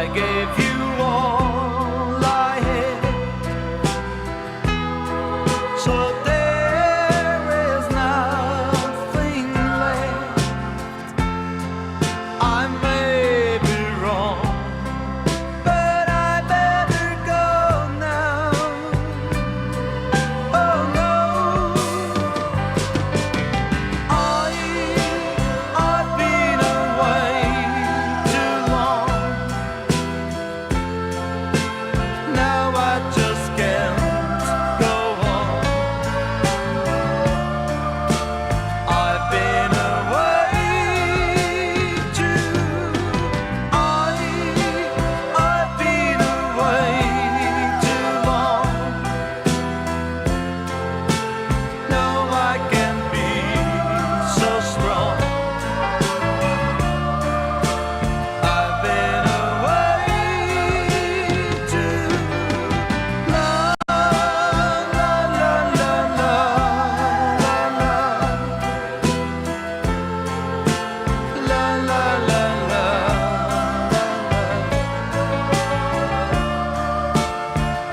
I gave you all I had, so there is nothing left. I may be wrong, but I better go now. Oh no, I've been away too long. Now I just can't go on. I've been away too. I've been away too long. No, I can't be so strong. I've been away too long. La la la la la la. La la la la.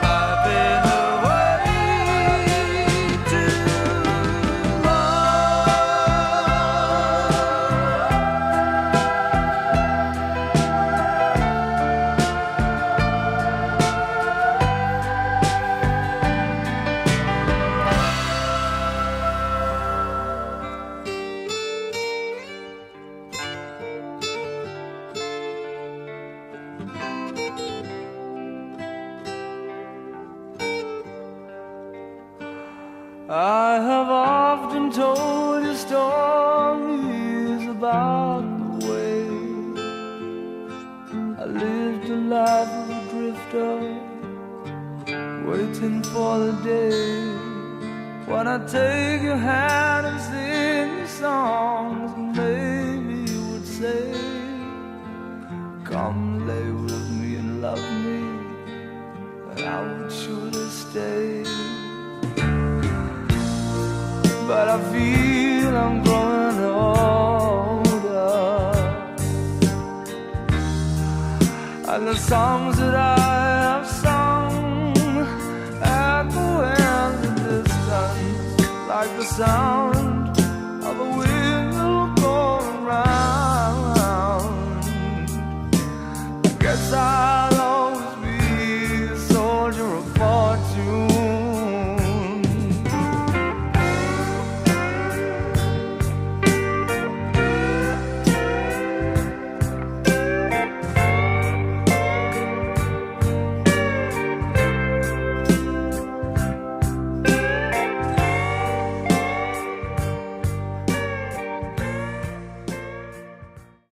I've been away too long. I have often told you stories about the way I lived a life of a drifter, waiting for the day when I take your hand and sing you songs, and maybe you would say, come lay with me and love me, and I would surely stay. But I feel I'm growing older, and the songs that I have sung echo in the distance like the sound of a wheel going round. I guess I